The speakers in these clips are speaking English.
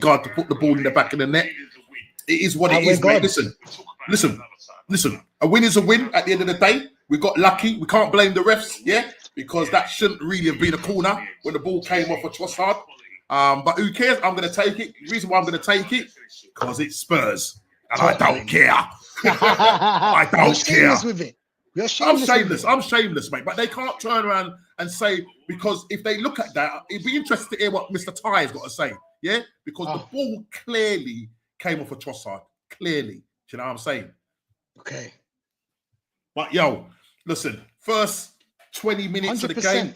Odegaard to put the ball in the back of the net. It is what it is, mate. Listen. A win is a win at the end of the day. We got lucky. We can't blame the refs, yeah, because that shouldn't really have been a corner when the ball came off of Trossard. But who cares? I'm going to take it. The reason why I'm going to take it, because it's Spurs. And I don't care. I don't care. With it. I'm shameless, mate. But they can't turn around and say, because if they look at that, it'd be interesting to hear what Mr. Ty has got to say. Yeah? Because the ball clearly came off a Trossard. Clearly. Do you know what I'm saying? Okay. But yo, listen, first 20 minutes 100%. of the game.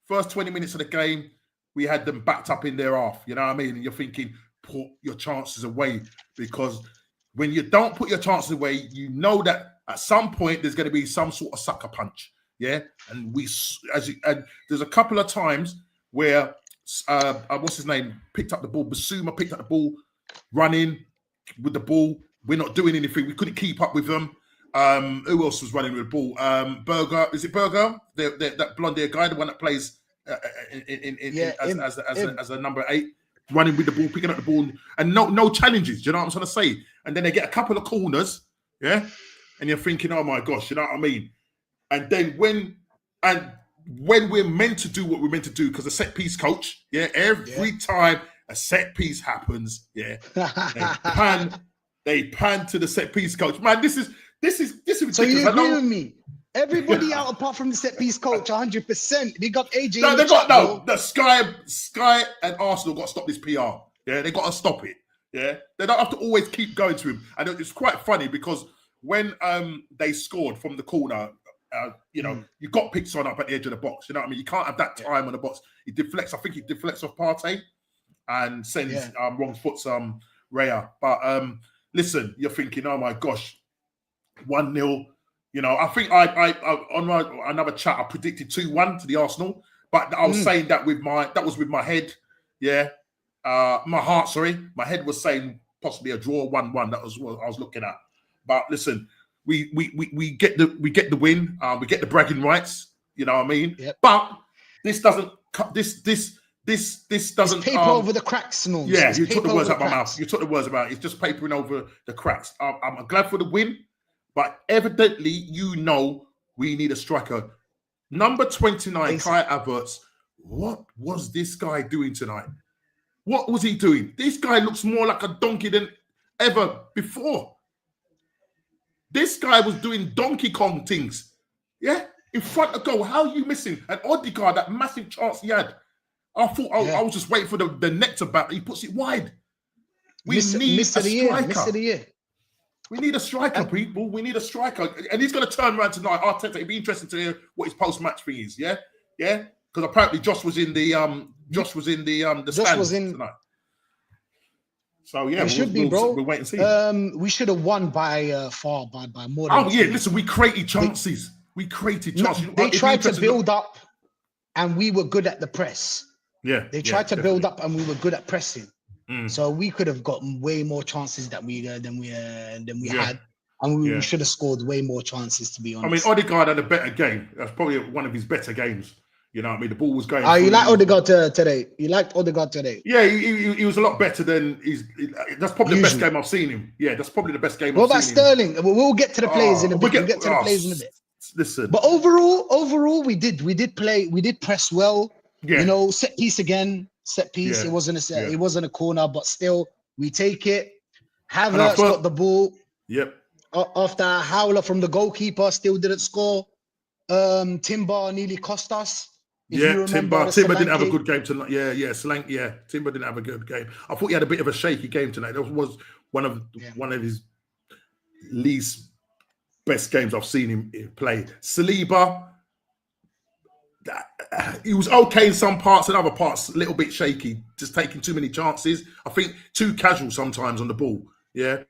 First 20 minutes of the game, we had them backed up in their half. You know what I mean? And you're thinking, put your chances away. Because when you don't put your chances away, you know that at some point there's going to be some sort of sucker punch, yeah. And there's a couple of times where what's his name picked up the ball. Basuma picked up the ball, running with the ball. We're not doing anything. We couldn't keep up with them. Who else was running with the ball? Berger, is it Berger? That blonde-haired guy, the one that plays as a number 8, running with the ball, picking up the ball, and no challenges. Do you know what I'm trying to say? And then they get a couple of corners, yeah. And you're thinking, oh my gosh, you know what I mean? And then when we're meant to do what we're meant to do, because a set piece coach, yeah, every time a set piece happens, yeah, they pan to the set piece coach. Man, this is ridiculous. So you agree with me? Everybody out apart from the set piece coach, 100%. Big up AJ. No, the Sky and Arsenal got to stop this PR. Yeah, they got to stop it. Yeah, they don't have to always keep going to him. And it's quite funny because when they scored from the corner, you got picked on up at the edge of the box. You know what I mean? You can't have that time on the box. It deflects. I think it deflects off Partey and sends wrong foot Raya. But listen, you're thinking, oh my gosh, 1-0. You know, I think I on another chat I predicted 2-1 to the Arsenal, but I was saying that with my head. Yeah, my heart. Sorry, my head was saying possibly a draw 1-1. That was what I was looking at. But listen, we get the win. We get the bragging rights. You know what I mean? Yep. But this doesn't. This doesn't. It's paper over the cracks, no. Yeah, you took the words out of my mouth. You took the words about it. It's just papering over the cracks. I'm glad for the win, but evidently, we need a striker. Number 29, Kai Havertz. What was this guy doing tonight? What was he doing? This guy looks more like a donkey than ever before. This guy was doing Donkey Kong things. Yeah? In front of goal. How are you missing? And Odegaard, that massive chance he had. I thought I was just waiting for the net to bat. He puts it wide. We need a striker. Miss of the year. We need a striker, people. We need a striker. And he's going to turn around tonight. Arteta, it'd be interesting to hear what his post-match thing is. Yeah? Yeah? Because apparently Josh was in the stands tonight. So yeah, we'll wait and see. We should have won by far by more than. Oh yeah, listen, we created chances. We created chances. They tried to build up, and we were good at the press. Yeah, they tried to build up, and we were good at pressing. So we could have gotten way more chances than we had, and we should have scored way more chances. To be honest, I mean, Odegaard had a better game. That's probably one of his better games. You know what I mean? The ball was going. You like Odegaard today? You liked Odegaard today? Yeah, he was a lot better than that's probably the best game I've seen him. Yeah, that's probably the best game. What about Sterling? We'll get to the players in a bit. We'll get to the players in a bit. Listen, but overall, we did press well. Yeah. You know, set piece again. Set piece. Yeah. It wasn't it wasn't a corner, but still, we take it. Havertz got the ball. Yep. After a howler from the goalkeeper, still didn't score. Timber nearly cost us. Timber didn't have a good game tonight. Timber didn't have a good game. I thought he had a bit of a shaky game tonight. That was one of his least best games I've seen him play. Saliba, he was okay in some parts, and other parts a little bit shaky, just taking too many chances. I think too casual sometimes on the ball. Yeah.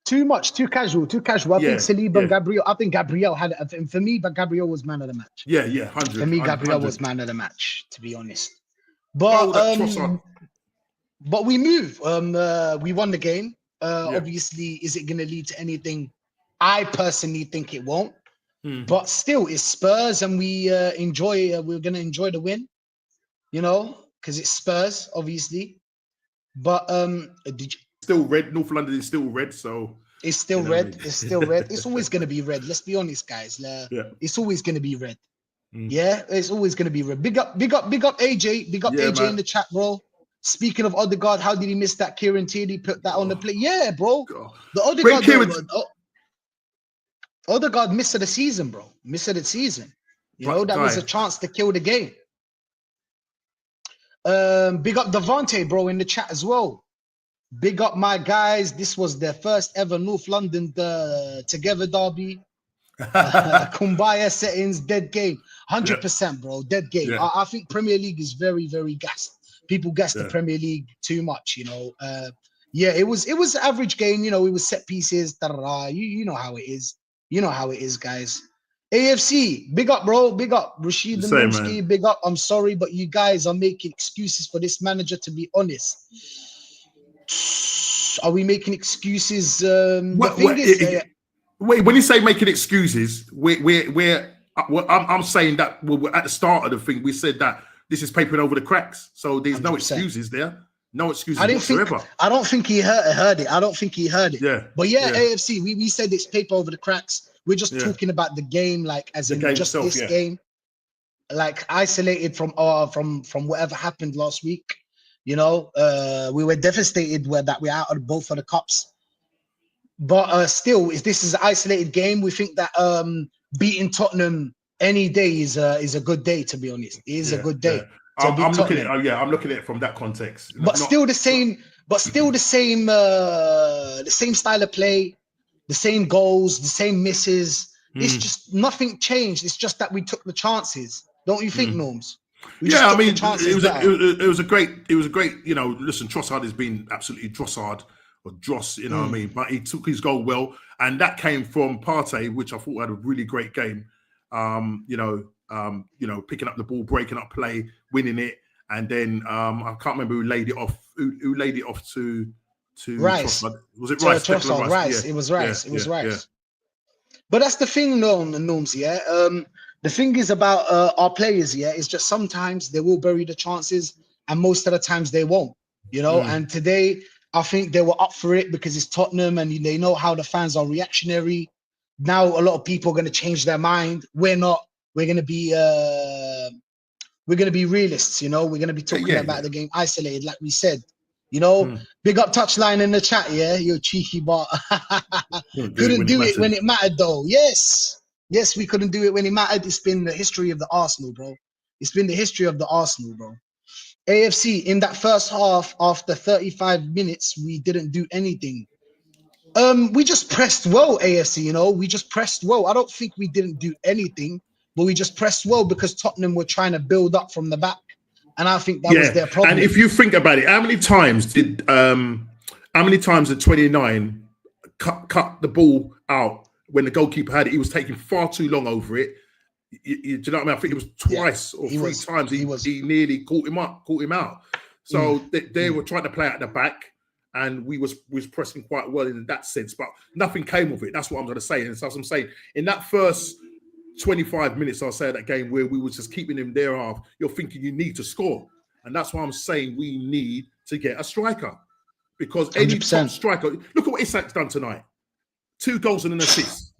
Too casual. I think Saliba and Gabriel. I think Gabriel had it for me, but Gabriel was man of the match. Yeah, 100. For me, Gabriel was man of the match, to be honest. But we move. We won the game. Obviously, is it going to lead to anything? I personally think it won't. But still, it's Spurs, and we're going to enjoy the win. You know, because it's Spurs, obviously. But did you, still red. North London is still red, so it's still red. It's still red. It's always going to be red. Let's be honest, guys. It's always going to be red. Yeah, it's always going to be red. Big up AJ. Big up AJ in the chat, bro. Speaking of Odegaard, how did he miss that? Kieran Tierney put that on the play. Yeah, bro. The Odegaard missed of the season, bro. Missed of the season. You know, that was a chance to kill the game. Big up Devante, bro, in the chat as well. Big up my guys. This was their first ever North London together derby. Kumbaya settings, dead game. 100%, bro. Dead game. Yeah. I think Premier League is very, very gassed. People gas the Premier League too much, you know. Yeah, it was an average game, you know, it was set pieces. You know how it is. You know how it is, guys. AFC, big up, bro. Big up. Rashid and Normski, big up. I'm sorry, but you guys are making excuses for this manager, to be honest. Are we making excuses? Wait, when you say making excuses, I'm saying that we're at the start of the thing, we said that this is papering over the cracks. So there's 100%. No excuses there. No excuses whatsoever. I don't think he heard it. I don't think he heard it. Yeah. But yeah, AFC, we said it's paper over the cracks. We're just talking about the game, like as in just itself, this game, like isolated from whatever happened last week. You know, we were devastated that we're out of both of the cups. But still, if this is an isolated game, we think that beating Tottenham any day is a good day. To be honest, it is a good day. I'm looking at it. I'm looking at it from that context. But still the same. The same style of play, the same goals, the same misses. It's just nothing changed. It's just that we took the chances. Don't you think, Norms? I mean, it was a great. You know, listen, Trossard has been absolutely Drossard. Or Dross, you know what I mean? But he took his goal well, and that came from Partey, which I thought had a really great game. Picking up the ball, breaking up play, winning it, and then I can't remember who laid it off. Who laid it off to Rice? Trossard. Was it Rice? Rice. Yeah. It was Rice. It was Rice. Yeah. But that's the thing, Norms. Yeah. The thing is about our players. Yeah, it's just sometimes they will bury the chances, and most of the times they won't. You know, and today, I think they were up for it because it's Tottenham and they know how the fans are reactionary. Now a lot of people are going to change their mind. We're not. We're going to be realists. You know, we're going to be talking about the game isolated, like we said. You know, big up Touchline in the chat. Yeah, you're cheeky, but couldn't do it when it mattered, though. Yes, we couldn't do it when it mattered. It's been the history of the Arsenal, bro. It's been the history of the Arsenal, bro. AFC, in that first half, after 35 minutes, we didn't do anything. We just pressed well, AFC, you know. We just pressed well. I don't think we didn't do anything, but we just pressed well because Tottenham were trying to build up from the back. And I think that was their problem. And if you think about it, how many times did 29 cut the ball out when the goalkeeper had it? He was taking far too long over it. Do you know what I mean? I think it was twice or three times he nearly caught him out. So they were trying to play at the back, and we was pressing quite well in that sense, but nothing came of it. That's what I'm going to say. And so as I'm saying, in that first 25 minutes, I'll say that game where we were just keeping him there half, you're thinking you need to score. And that's why I'm saying we need to get a striker. Because any top striker, look at what Isak's done tonight. 2 goals and an assist.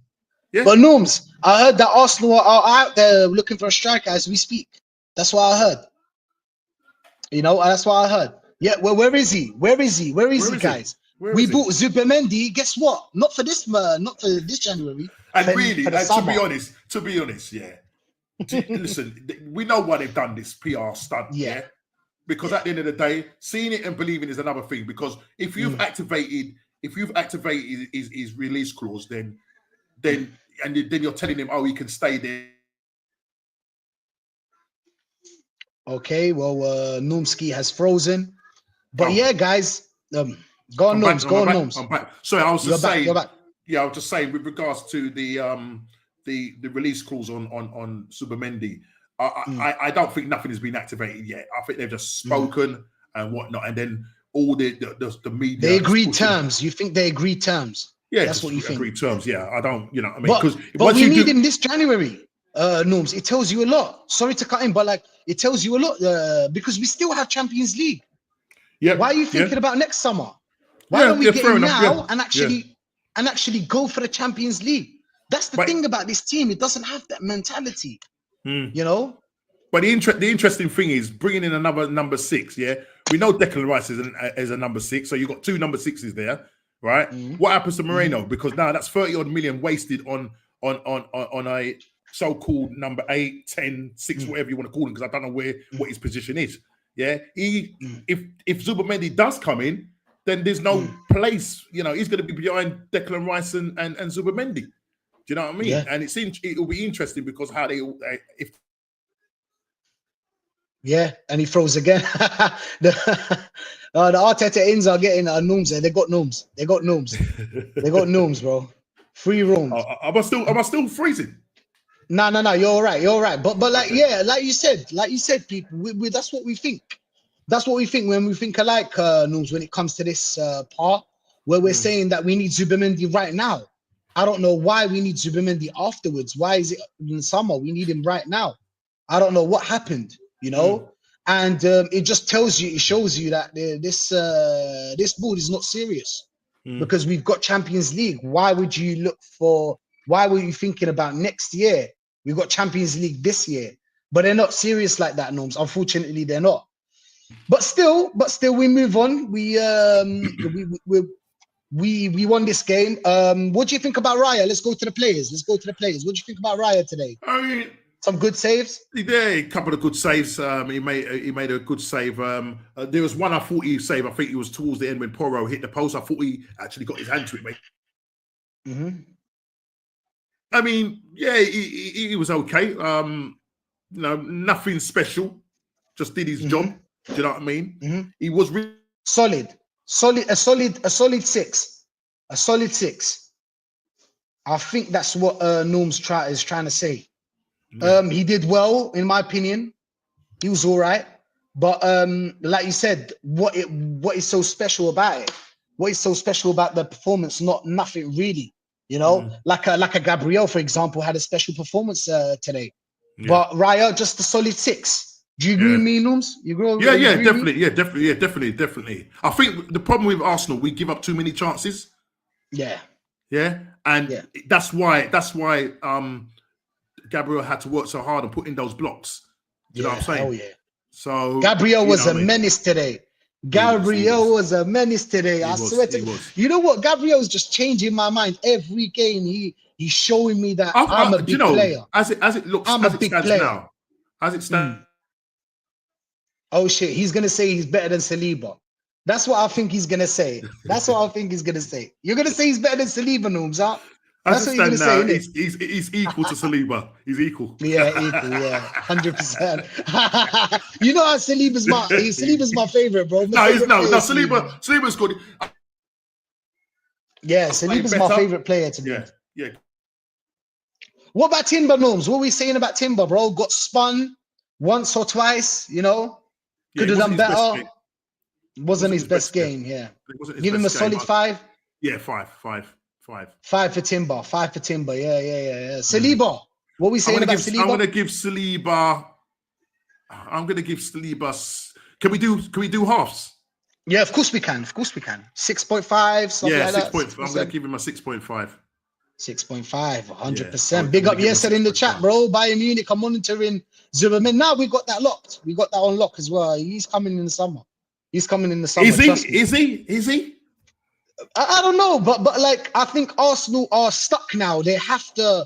Yeah. But Norms, I heard that Arsenal are out there looking for a striker as we speak. That's what I heard. You know, that's what I heard. Yeah, well, where is he? Where is he, guys? We bought Zubimendi. Guess what? Not for this January. And really, to be honest, yeah. Listen, we know why they've done this PR stunt. Yeah. Because at the end of the day, seeing it and believing is another thing. Because if you've activated his release clause, then you're telling him, oh, he can stay there. Okay, well, Normski has frozen. But yeah, guys, go on, Norms. Go on, Norms. I'm back. Sorry, I was just saying. You're back. Yeah, I was just saying with regards to the release clause on Zubimendi, I don't think nothing has been activated yet. I think they've just spoken and whatnot, and then all the media. They agreed terms. You think they agreed terms? Yeah, that's what you think. Agreed terms. Yeah, I don't. You know, I mean, but we need him this January. Norms, it tells you a lot. Sorry to cut in, but like it tells you a lot because we still have Champions League. Yeah. Why are you thinking about next summer? Why don't we get in now and actually go for the Champions League? That's the thing about this team. It doesn't have that mentality, you know. But the interesting thing is bringing in another number 6. Yeah, we know Declan Rice is a number 6, so you've got 2 number 6s there, right? What happens to Moreno? Because now that's 30 odd million wasted on a so-called number 8, 10, 6, whatever you want to call him, because I don't know what his position is. Yeah, if Zubimendi does come in, then there's no place. You know, he's going to be behind Declan Rice and Zubimendi. Do you know what I mean? Yeah. And it'll be interesting because how if. Yeah, and he throws again. the Arteta ins are getting gnomes there. They got gnomes. They got gnomes, bro. Free roams. Am I still freezing? No. You're all right. But like, okay. Like you said, people. We that's what we think. That's what we think when we think alike, gnomes. When it comes to this part where we're saying that we need Zubimendi right now. I don't know why we need Zubimendi afterwards. Why is it in the summer? We need him right now. I don't know what happened. You know, and it just tells you, it shows you that this board is not serious because we've got Champions League. Why were you thinking about next year? We've got Champions League this year, but they're not serious like that, Norms. Unfortunately, they're not. But still, we move on. We won this game. What do you think about Raya? Let's go to the players. What do you think about Raya today? I mean, some good saves. Yeah, a couple of good saves. He made a good save. There was one I thought he saved. I think it was towards the end when Porro hit the post. I thought he actually got his hand to it, mate. I mean, yeah, he was okay. Nothing special. Just did his job. Do you know what I mean? He was really solid. A solid 6. A solid 6. I think that's what Norm's is trying to say. He did well, in my opinion. He was all right, but like you said, what is so special about it? What is so special about the performance? Nothing really, you know. Like a Gabriel, for example, had a special performance today, but Raya just a solid 6. Do you agree with me, Norms? You agree? Definitely. I think the problem with Arsenal, we give up too many chances. And that's why. Gabriel had to work so hard and put in those blocks. You know what I'm saying? Oh yeah. So Gabriel was a menace today. Gabriel was a menace today. I swear to you. You know what? Gabriel's just changing my mind every game. He's showing me that I'm a big player. As it looks, I'm a big player now. As it stands. Oh shit! He's gonna say he's better than Saliba. That's what I think he's gonna say. You're gonna say he's better than Saliba, Norms, huh? That's what you're going to say, he's equal to Saliba. He's equal. Yeah, equal. Yeah, 100%. You know how Saliba's my favorite, bro. Saliba's good. Yeah, Saliba's my favorite player to be. Yeah. What about Timber, Norms? What are we saying about Timber, bro? Got spun once or twice, you know? Could have done better. Wasn't his best game, yeah. Give him a solid 5? Yeah, 5. 5 for Timber. 5 for Timber. Yeah. Saliba. What are we saying about Saliba? I'm going to give Saliba. Can we do halves? Yeah, of course we can. 6.5. Something like that. 6.5. I'm going to give him a 6.5. 6.5. 100%. Big up Yesed in the chat, bro. Bayern Munich are monitoring Zuberman. Now we got that locked. We got that on lock as well. He's coming in the summer. Is he? I don't know, but like I think Arsenal are stuck now. They have to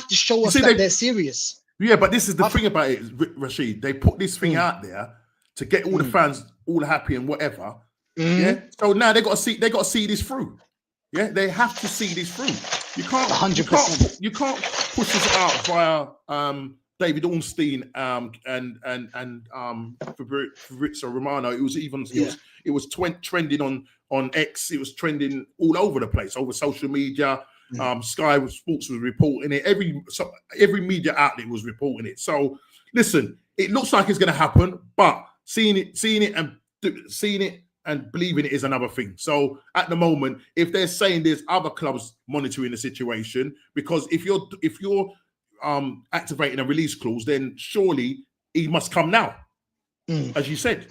show us that they're serious. Yeah, but this is the thing about it, Rashid. They put this thing out there to get all the fans all happy and whatever. Yeah. So now they got to see this through. Yeah, they have to see this through. You can't 100%. You can't push this out via David Ornstein and Fabrizio Romano. It was trending on X. It was trending all over the place, over social media. Sky Sports was reporting it. Every media outlet was reporting it. So listen, it looks like it's going to happen, but seeing it and believing it is another thing. So at the moment, if they're saying there's other clubs monitoring the situation, because if you're activating a release clause, then surely he must come now, as you said.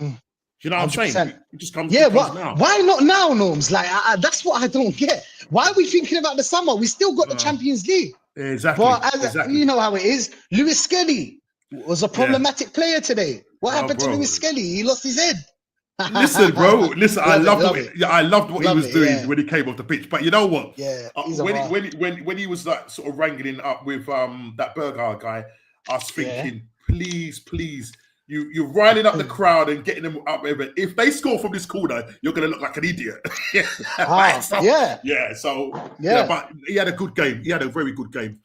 You know what I'm saying? It just comes. Yeah, It comes now. why not now, Norms? Like that's what I don't get. Why are we thinking about the summer? We still got the Champions League. Exactly. But Exactly. you know how it is. Lewis Skelly was a problematic player today. What happened to Lewis Skelly? He lost his head. Listen, bro. Listen, I loved what he was doing yeah. when he came off the pitch. But you know what? Yeah, when he was like sort of wrangling up with that Bergard guy, I was thinking, please, you're riling up the crowd and getting them up there. If they score from this corner, you're gonna look like an idiot. But he had a good game. He had a very good game.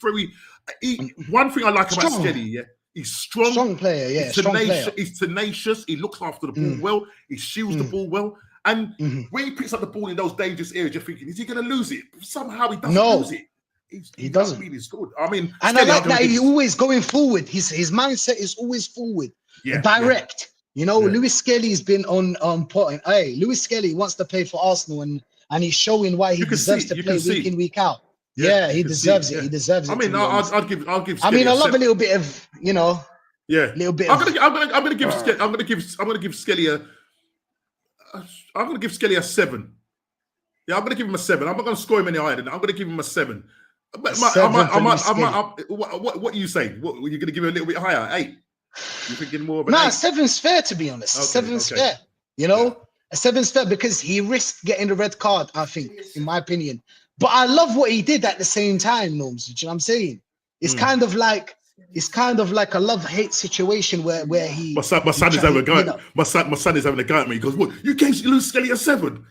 One thing I like about Skelly, he's strong player, he's tenacious. He looks after the ball well. He shields the ball well. And when he picks up the ball in those dangerous areas, you're thinking, is he going to lose it? Somehow he doesn't lose it. He doesn't. Really scored. I mean, and I like that he's always going forward. His mindset is always forward, direct. You know, Lewis Skelly's been on point. Hey, Lewis Skelly wants to play for Arsenal, and he's showing why he deserves to play week in, week out. Yeah, he deserves it. He deserves it. I mean, I'll give. Skelly I love a little bit of, little bit. I'm gonna give Skelly a 7. Yeah, I'm gonna give him a 7. I'm not gonna score him any higher than that. I'm gonna give him a 7. What are you saying? What are you gonna give him a little bit higher? 8? You thinking more of an 8? 7's fair, to be honest. 7's fair. You know, a 7's fair because he risked getting the red card, I think, in my opinion. But I love what he did at the same time, Norms. You know what I'm saying? It's kind of like a love-hate situation where he. My son is having a go. My son is having a go at me. He goes, "What? You gave Lewis Skelly a 7?"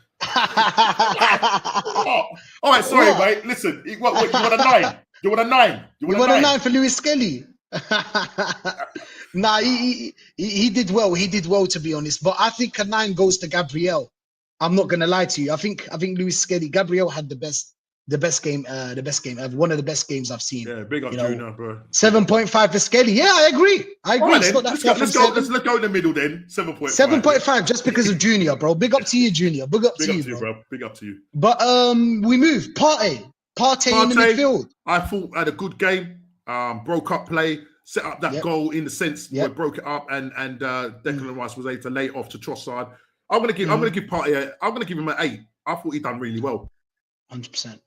All right, sorry, mate. Listen, what, you want a 9? You want a 9? You want a 9 for Lewis Skelly? Nah, he did well. He did well, to be honest. But I think a 9 goes to Gabriel. I'm not gonna lie to you. I think Lewis Skelly, Gabriel had the best game ever. One of the best games I've seen. Yeah, big up Junior, bro. 7.5 for Skelly. Yeah, I agree. Right, let's go in the middle then. 7.5. 7.5 just because of Junior, bro. Big up to you, Junior. Big up to you, bro. Big up to you. But we move. Partey in the midfield. I thought had a good game. Broke up play, set up that goal in the sense where it broke it up, and Declan Rice was able to lay it off to Trossard. I'm gonna give Partey. I'm gonna give him an 8. I thought he done really well. 100%.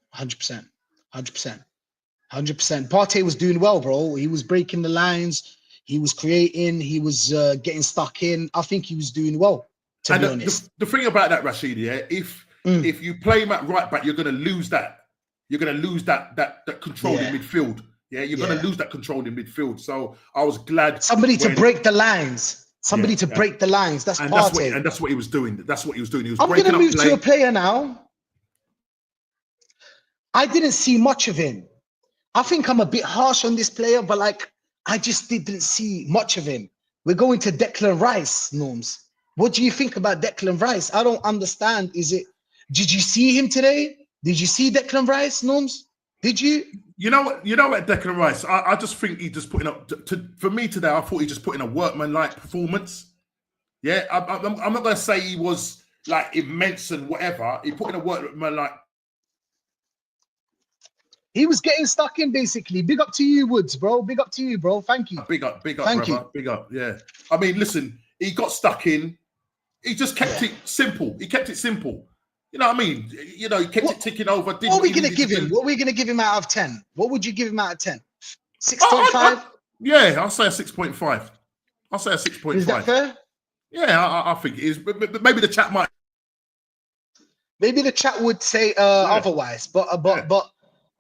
Partey was doing well, bro. He was breaking the lines. He was creating. He was getting stuck in. I think he was doing well, to be honest. The thing about that, Rashid, if you play him at right back, you're going to lose that. You're going to lose that control in midfield. Yeah, you're going to lose that control in midfield. So I was glad. Somebody to break the lines. Break the lines. That's Partey. And that's what he was doing. I'm going to move to a player now. I didn't see much of him. I think I'm a bit harsh on this player, but I just didn't see much of him. We're going to Declan Rice, Norms. What do you think about Declan Rice? I don't understand. Did you see him today? Did you see Declan Rice, Norms? Did you? You know what, Declan Rice, I just think he just putting up, for me today, I thought he just put in a workman-like performance. Yeah, I'm not going to say he was like immense and whatever. He put in a workman-like. He was getting stuck in, basically. Big up to you, Woods, bro. Big up to you, bro. Thank you. Big up, Thank you. Big up, yeah. I mean, listen, he got stuck in. He just kept it simple. He kept it simple. You know what I mean? You know, he kept it ticking over. What are we going to give him? What are we going to give him out of 10? What would you give him out of 10? 6.5? Yeah, I'll say a 6.5. I'll say a 6.5. Is that fair? Yeah, I think it is. But maybe the chat might. Maybe the chat would say otherwise. But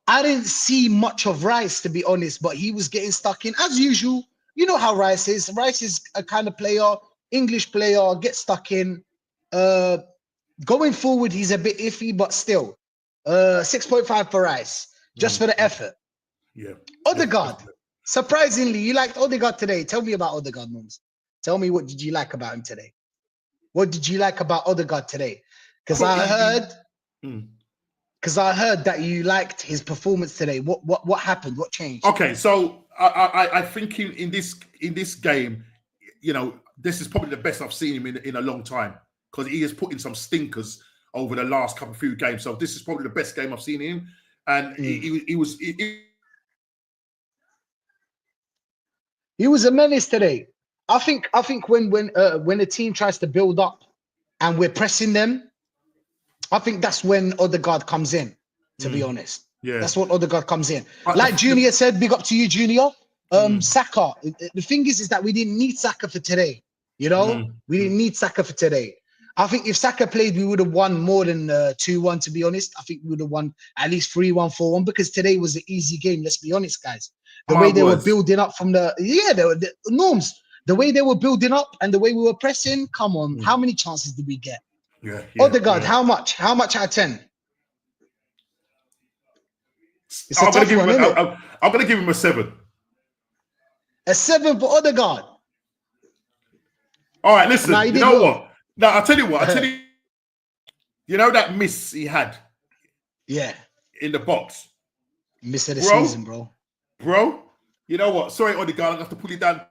I didn't see much of Rice, to be honest, but he was getting stuck in. As usual, you know how Rice is. Rice is a kind of player, English player, get stuck in. Going forward, he's a bit iffy, but still. 6.5 for Rice, just for the effort. Yeah. Odegaard. Surprisingly, you liked Odegaard today. Tell me about Odegaard, Mums. Tell me, what did you like about him today? What did you like about Odegaard today? Because I heard that you liked his performance today. What happened? What changed? Okay, so I think in this game, you know, this is probably the best I've seen him in a long time, because he has put in some stinkers over the last few games. So this is probably the best game I've seen him, and he was a menace today. I think when a team tries to build up and we're pressing them, I think that's when Odegaard comes in, to be honest. Yeah. That's what Odegaard comes in. But like Junior said, big up to you, Junior. Saka. The thing is that we didn't need Saka for today. You know, we didn't need Saka for today. I think if Saka played, we would have won more than 2-1, to be honest. I think we would have won at least 3-1, 4-1, because today was an easy game. Let's be honest, guys. The way they were building up from the norms, the way they were building up and the way we were pressing, come on. How many chances did we get? Odegaard, how much? How much out of 10? It's a tough one, isn't it? I'm going to give him a 7. A 7 for Odegaard. All right, listen. You know what? No, I'll tell you what. You know that miss he had? Yeah. In the box. Miss of the season, bro. Bro, you know what? Sorry, Odegaard, I have to pull you down,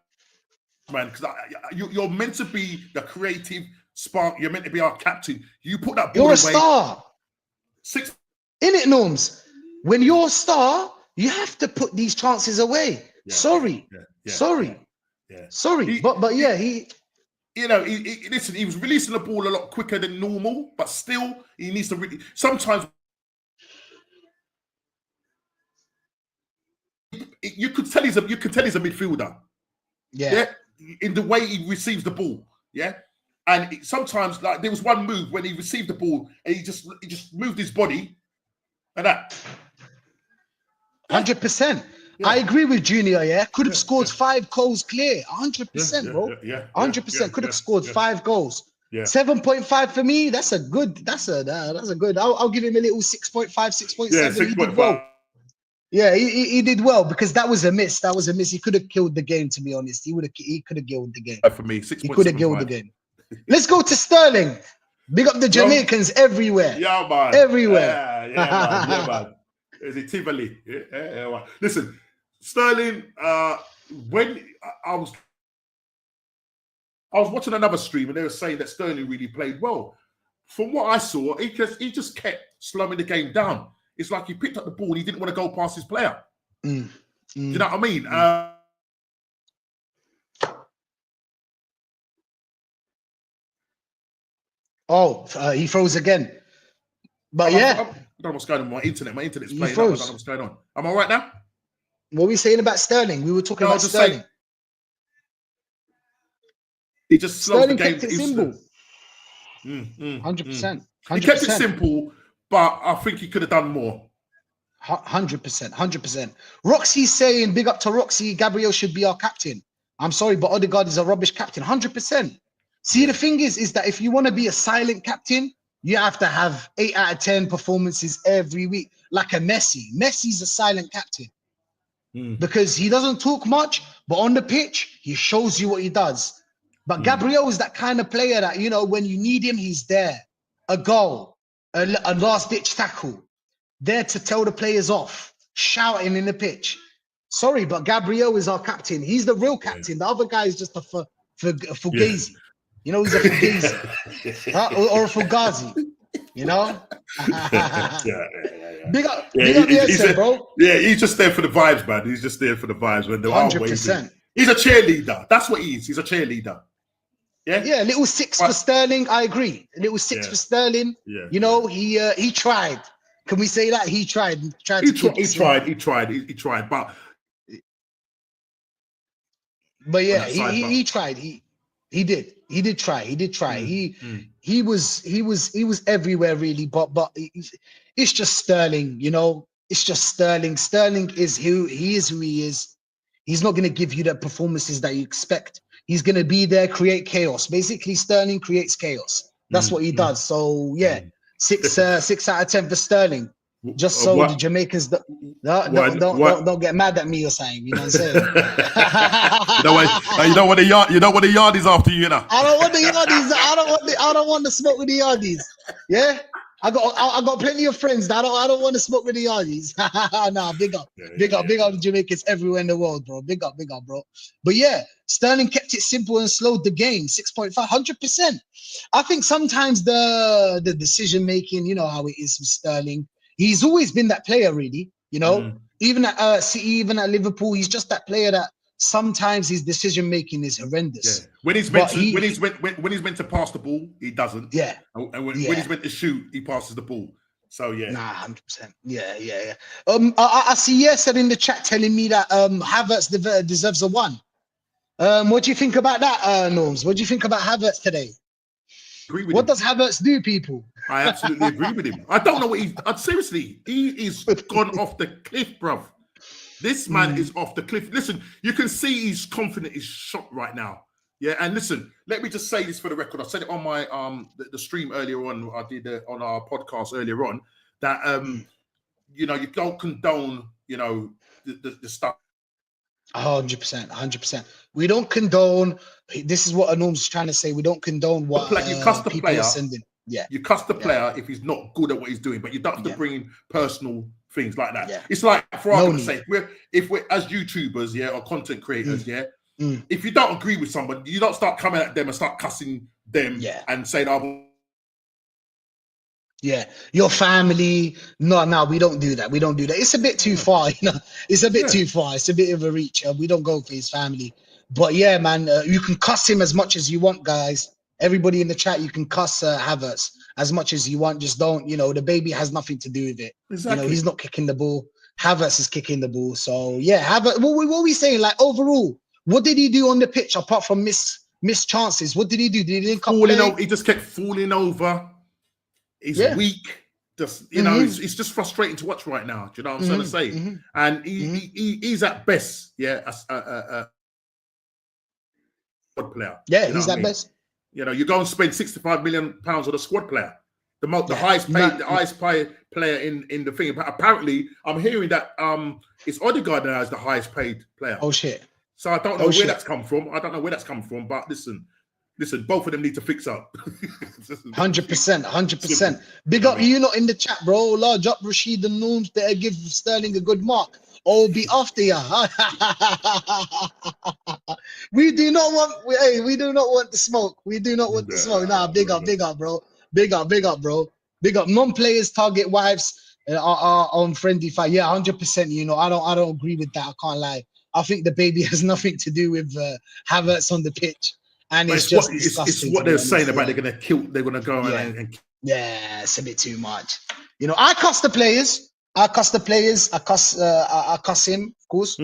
man, because you're meant to be the creative spark. You're meant to be our captain. You put that ball away. You're a star. 6. In it, Norms. When you're a star, you have to put these chances away. Yeah. Sorry. Sorry. But yeah, listen, he was releasing the ball a lot quicker than normal, but still, he needs to really. Sometimes you could tell he's a midfielder. Yeah. In the way he receives the ball. Yeah. And sometimes, like, there was one move when he received the ball and he just moved his body and that. 100%. Yeah. I agree with Junior. Yeah, could have scored 5 goals clear. 100%, bro. 100% could have scored 5 goals. 7.5 for me. That's a good. That's a good. I'll give him a little 6.5, 6.7. Yeah, 6.5. He did well. Yeah, he did well, because that was a miss. That was a miss. He could have killed the game, to be honest. He could have killed the game. For me, 6.75. He could have killed the game. Let's go to Sterling. Big up the Jamaicans everywhere. Yeah, man. Everywhere. Yeah, man. Is it Tivoli? Yeah, man. Listen, Sterling, when I was watching another stream and they were saying that Sterling really played well. From what I saw, he just kept slowing the game down. It's like he picked up the ball and he didn't want to go past his player. Do you know what I mean? He froze again. But I don't know what's going on with my internet. My internet's playing up. I don't know what's going on. Am I right now? What were we saying about Sterling? We were talking about Sterling. He just slowed the game. Kept it simple. 100%. He kept it simple, but I think he could have done more. 100%. Roxy's saying, big up to Roxy, Gabriel should be our captain. I'm sorry, but Odegaard is a rubbish captain. 100%. See, the thing is that if you want to be a silent captain, you have to have 8 out of 10 performances every week, like a Messi. Messi's a silent captain because he doesn't talk much, but on the pitch, he shows you what he does. But Gabriel is that kind of player that, you know, when you need him, he's there. A goal, a last-ditch tackle, there to tell the players off, shouting in the pitch. Sorry, but Gabriel is our captain. He's the real captain. The other guy is just a fugazi. You know, he's a fugazi or a fugazi. You know? Big up the bro. Yeah, he's just there for the vibes, man. He's just there for the vibes when they're 100%. He's a cheerleader. That's what he is. He's a cheerleader. Yeah, a little 6 for Sterling. I agree. A little 6 for Sterling. Yeah, you know, he tried. Can we say that he tried? He tried. But yeah, he tried. He did try. He was everywhere really. But it's just Sterling. You know, it's just Sterling. Sterling is who he is. He's not going to give you the performances that you expect. He's going to be there, create chaos. Basically, Sterling creates chaos. That's what he does. So yeah, 6 out of 10 for Sterling. Just so the Jamaicans don't get mad at me or something. You know what I'm saying? you know what the yard is after you now. I don't want the yardies. I don't want to smoke with the yardies. Yeah. I got plenty of friends that I don't want to smoke with the yardies. Nah, big up the Jamaicans everywhere in the world, bro. Big up, bro. But yeah, Sterling kept it simple and slowed the game. 6.5, 100%. I think sometimes the decision making, you know how it is with Sterling. He's always been that player, really. You know, even at City, even at Liverpool, he's just that player that sometimes his decision making is horrendous. Yeah. When he's meant to pass the ball, he doesn't. Yeah. And when he's meant to shoot, he passes the ball. So yeah. Nah, 100%. Yeah. I see said in the chat telling me that Havertz deserves a 1. What do you think about that, Norms? What do you think about Havertz today? What does Havertz do, people? I absolutely agree with him. I don't know what seriously, he is gone off the cliff, bruv. This man is off the cliff. Listen, you can see he's confident, he's shot right now. Yeah, and listen, let me just say this for the record. I said it on my the stream earlier on. I did on our podcast earlier on that you know, you don't condone, you know, the stuff. 100%. We don't condone. This is what Anom's trying to say. We don't condone what you cuss the people player. are sending. Yeah, you cuss the player if he's not good at what he's doing, but you don't have to bring in personal things like that. Yeah. It's like, for argument's sake, if we're as YouTubers, or content creators, if you don't agree with somebody, you don't start coming at them and start cussing them and saying, your family. No, we don't do that. We don't do that. It's a bit too far, you know. It's a bit too far. It's a bit of a reach. We don't go for his family. But yeah, man, you can cuss him as much as you want, guys. Everybody in the chat, you can cuss Havertz as much as you want. Just don't, you know, the baby has nothing to do with it. Exactly. You know, he's not kicking the ball. Havertz is kicking the ball. So yeah, Havertz. What are we saying? Like overall, what did he do on the pitch apart from miss chances? What did he do? Did he link up play? He just kept falling over. He's weak. Just it's just frustrating to watch right now. Do you know what I'm trying to say? And he's at best, a squad player. Yeah, he's at best. You know, you go and spend £65 million on a squad player, the highest paid player in the thing. But apparently, I'm hearing that it's Odegaard now is the highest paid player. Oh shit! So I don't know where that's come from. But listen, both of them need to fix up. 100%. Big up you not in the chat, bro. Large up Rashid and Norms. Better give Sterling a good mark. Or be after ya. We do not want the smoke. We do not want the smoke. Nah, big up, bro. Big up, bro. Big up. Non-players target wives are on friendly fire. Yeah, 100%. You know, I don't agree with that. I can't lie. I think the baby has nothing to do with Havertz on the pitch. And it's just disgusting. It's what they're saying about they're gonna go and it's a bit too much. You know, I cuss the players. I cuss him, of course.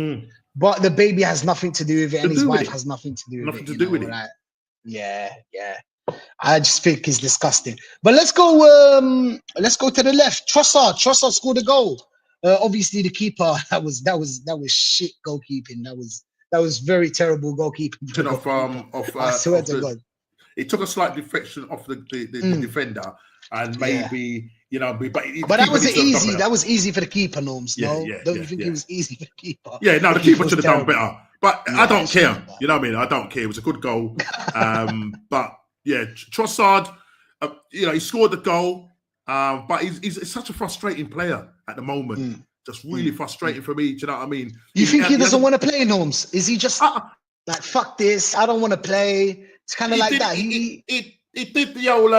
But the baby has nothing to do with it, and his wife has nothing to do with it. Nothing to do with it. Right? Yeah. I just think it's disgusting. But let's go to the left. Trossard scored a goal. Obviously, the keeper that was shit goalkeeping. That was very terrible goalkeeping. I swear to God. It took a slight deflection off the defender, and maybe but that was easy. That was easy for the keeper, Norms. Don't you think it was easy for the keeper? Yeah, no, the keeper should have done better. But I don't care. You know what I mean? I don't care. It was a good goal. But yeah, Trossard, he scored the goal. But he's such a frustrating player at the moment. Just really frustrating for me. Do you know what I mean? You think he doesn't want to play, Norms? Is he just like, fuck this? I don't want to play. It's kind of like that. He did the old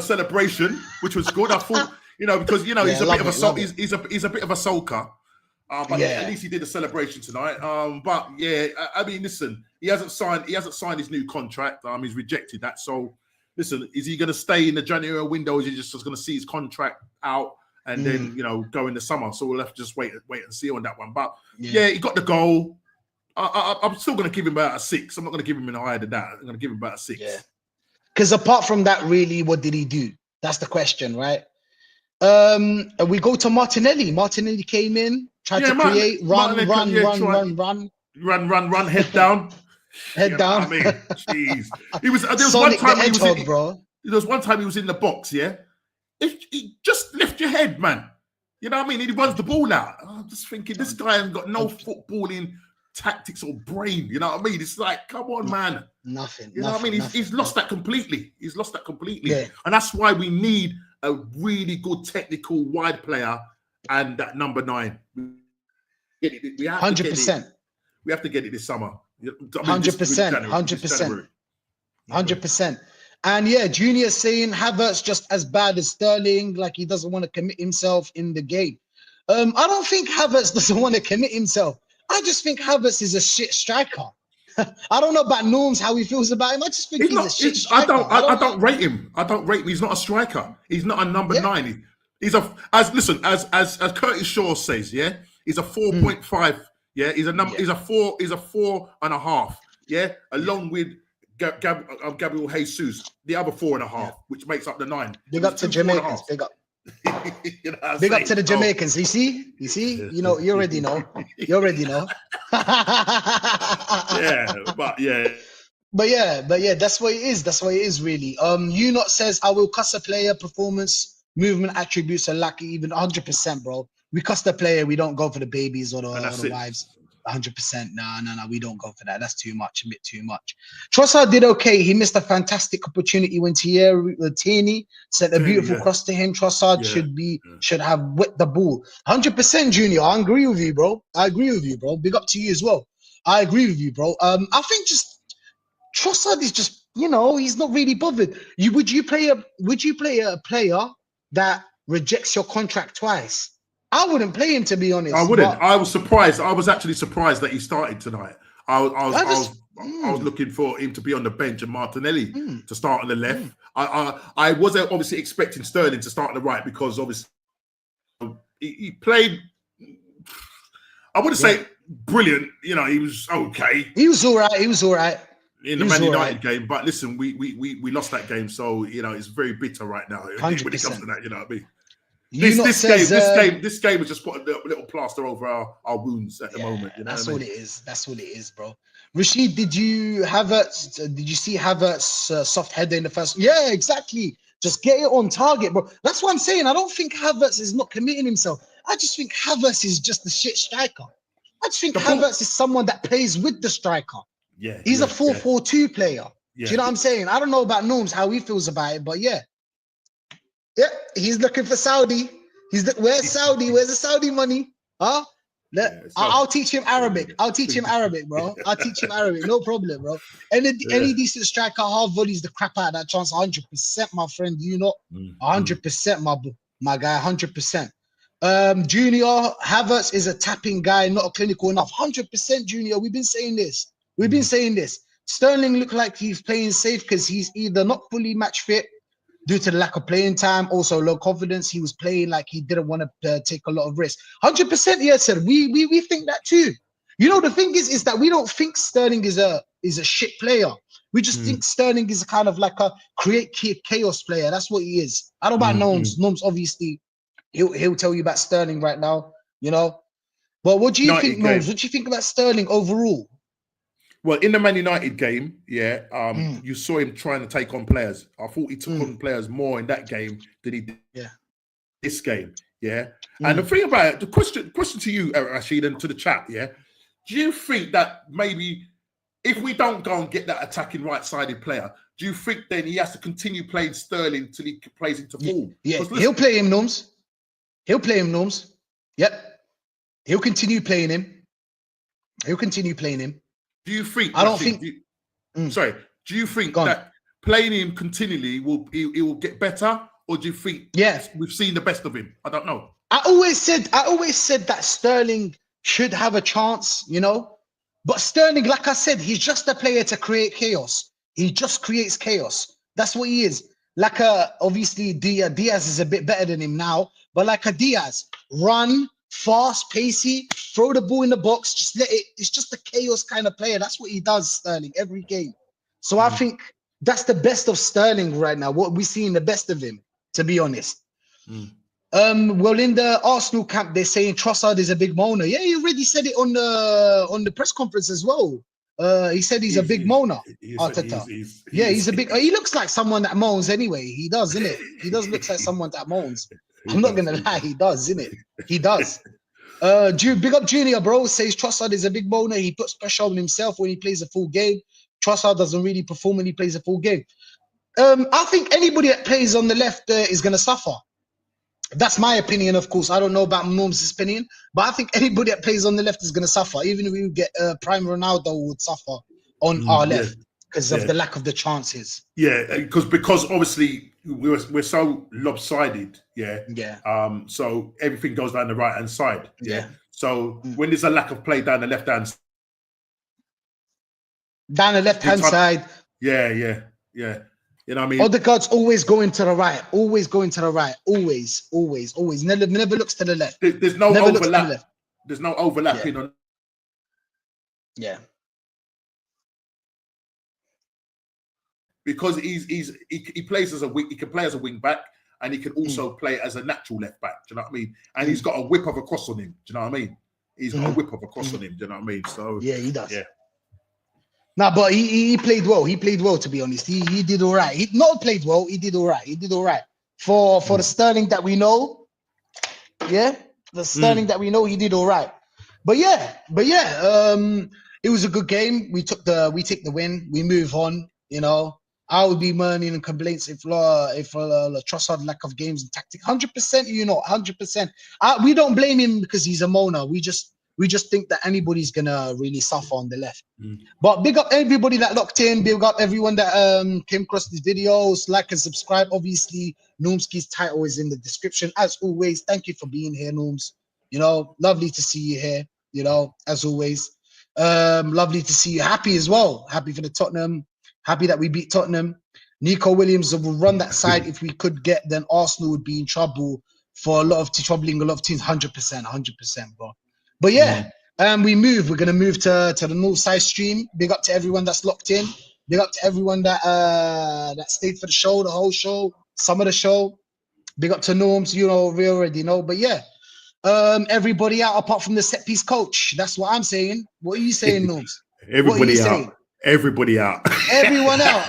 celebration, which was good. I thought, because he's a bit of a he's a bit of a sulker. But at least he did a celebration tonight. But yeah, I mean, listen, he hasn't signed his new contract. He's rejected that. So listen, is he going to stay in the January window? Or is he just going to see his contract out and then go in the summer? So we'll have to just wait and see on that one. But yeah, he got the goal. I'm still going to give him about a 6. I'm not going to give him any higher than that. I'm going to give him about a 6. Yeah. Because apart from that, really, what did he do? That's the question, right? We go to Martinelli. Martinelli came in, tried to create, run, head down. Head down. I mean, jeez. There was one time he was in the box, yeah? He just lift your head, man. You know what I mean? He runs the ball out. I'm just thinking, this guy ain't got no footballing tactics or brain. You know what I mean? It's like, come on, man. Nothing. You know what I mean? He's lost that completely. Yeah. And that's why we need a really good technical wide player and that number 9. We have 100%. We have to get it this summer. 100%. 100%. And yeah, Junior saying Havertz just as bad as Sterling, like he doesn't want to commit himself in the game. I don't think Havertz doesn't want to commit himself. I just think Havertz is a shit striker. I don't know about Norms, how he feels about him. I just think he's a shit striker. I don't rate him. I don't rate him. He's not a striker. He's not a number 9. He's as Curtis Shaw says, yeah, he's a 4.5. Yeah, he's a number. He's a 4. He's a 4.5. Yeah, along with Gabriel Jesus, the other 4.5, which makes up the 9. Big up to Jamaicans. Big up. You know big up to the Jamaicans. You see, you know, you already know. You already know. But yeah. That's what it is. That's what it is, really. You not says I will cuss a player performance, movement attributes are lacking even 100%, bro. We cuss the player, we don't go for the babies or the wives. 100%. No, we don't go for that. That's too much, a bit too much. Trossard did okay. He missed a fantastic opportunity when Tierney sent a beautiful cross to him. Trossard should have whipped the ball. 100%, Junior. I agree with you, bro. Big up to you as well. I agree with you, bro. I think just Trossard is just, he's not really bothered. Would you play a player that rejects your contract twice? I wouldn't play him, to be honest. I wouldn't. I was surprised. I was actually surprised that he started tonight. I was looking for him to be on the bench and Martinelli to start on the left. I wasn't obviously expecting Sterling to start on the right because obviously he played. I wouldn't say brilliant. He was okay. He was all right. In the Man United game, but listen, we lost that game, so it's very bitter right now 100%. When it comes to that. You know what I mean? This game has just put a little plaster over our wounds at the moment. That's all it is. That's all it is, bro. Rashid, did you see Havertz soft header in the first? Yeah, exactly. Just get it on target, bro. That's what I'm saying. I don't think Havertz is not committing himself. I just think Havertz is just a shit striker. I just think Havertz is someone that plays with the striker. Yeah, he's a 4-4-2 player. Yeah. Do you know what I'm saying? I don't know about Norms, how he feels about it, but yeah, he's looking for Saudi. Where's Saudi? Where's the Saudi money? Huh? I'll teach him Arabic. I'll teach him Arabic, bro. I'll teach him Arabic. No problem, bro. Any decent striker half volleys the crap out of that chance. 100%, my friend. 100%, my guy. 100%. Junior, Havertz is a tapping guy, not a clinical enough. 100%, Junior. We've been saying this. Sterling looked like he's playing safe because he's either not fully match fit due to the lack of playing time, also low confidence. He was playing like he didn't want to take a lot of risk. 100%, yes, sir. We think that too. The thing is that we don't think Sterling is a shit player. We just think Sterling is kind of like a create chaos player. That's what he is. I don't know about Norms. Norms, obviously, he'll tell you about Sterling right now, But what do you think, Norms? What do you think about Sterling overall? Well, in the Man United game, you saw him trying to take on players. I thought he took on players more in that game than he did this game. Yeah. And the thing about it, the question to you, Rashid, and to the chat, do you think that maybe if we don't go and get that attacking right-sided player, do you think then he has to continue playing Sterling till he plays into form? Yeah, he'll play him, Norms. Yep. He'll continue playing him. Do you think? I don't think. Do you think that playing him continually he will get better, or do you think we've seen the best of him? I don't know. I always said that Sterling should have a chance, But Sterling, like I said, he's just a player to create chaos. He just creates chaos. That's what he is. Like obviously Diaz is a bit better than him now, but like a Diaz, run. Fast, pacey, throw the ball in the box, just let it. It's just a chaos kind of player. That's what he does, Sterling, every game. So I think that's the best of Sterling right now. What we're seeing the best of him, to be honest. Well, in the Arsenal camp, they're saying Trossard is a big moaner. Yeah, he already said it on the press conference as well. He said he's a big moaner. Arteta. He's a big. He looks like someone that moans anyway. He does, innit? He does look like someone that moans. I'm not gonna lie, he does, innit? He does. Big up Junior, bro. Says Trossard is a big moaner. He puts pressure on himself when he plays a full game. Trossard doesn't really perform when he plays a full game. I think anybody that plays on the left is gonna suffer. That's my opinion, of course. I don't know about Norm's opinion, but I think anybody that plays on the left is gonna suffer. Even if we get Prime Ronaldo would suffer on our left because of the lack of the chances. Yeah, because obviously we're so lopsided, yeah. Yeah. So everything goes down the right hand side, yeah. Yeah. So when there's a lack of play down the left hand, side, yeah. You know what I mean? Odegaard's always going to the right, always, never looks to the left. There's no overlap. There's no overlapping on. Yeah. Because he plays as a wing, he can play as a wing back, and he can also play as a natural left back. Do you know what I mean? And he's got a whip of a cross on him. Do you know what I mean? He's got a whip of a cross on him. Do you know what I mean? So yeah, he does. Yeah. Nah, but he played well. He played well, to be honest. He did all right. He not played well. He did all right. He did all right for the Sterling that we know. Yeah, the Sterling that we know, he did all right. But yeah. It was a good game. We take the win. We move on. You know, I would be moaning and complaints if Trossard lack of games and tactic. 100%, 100%. We don't blame him because he's a moaner. We just think that anybody's gonna really suffer on the left. But big up everybody that locked in. Big up everyone that came across these videos. Like and subscribe. Obviously, Normski's title is in the description. As always, thank you for being here, Norms. You know, lovely to see you here. You know, as always, lovely to see you happy as well. Happy for the Tottenham. Happy that we beat Tottenham. Nico Williams will run that side. If we could get, then Arsenal would be in trouble for troubling a lot of teams. 100%, bro. But yeah, we move. We're gonna move to the North Side stream. Big up to everyone that's locked in. Big up to everyone that stayed for the show, the whole show, some of the show. Big up to Norms. You know, we already know. But yeah, everybody out apart from the set piece coach. That's what I'm saying. What are you saying, Norms? Everybody out. Everybody out. Everyone out.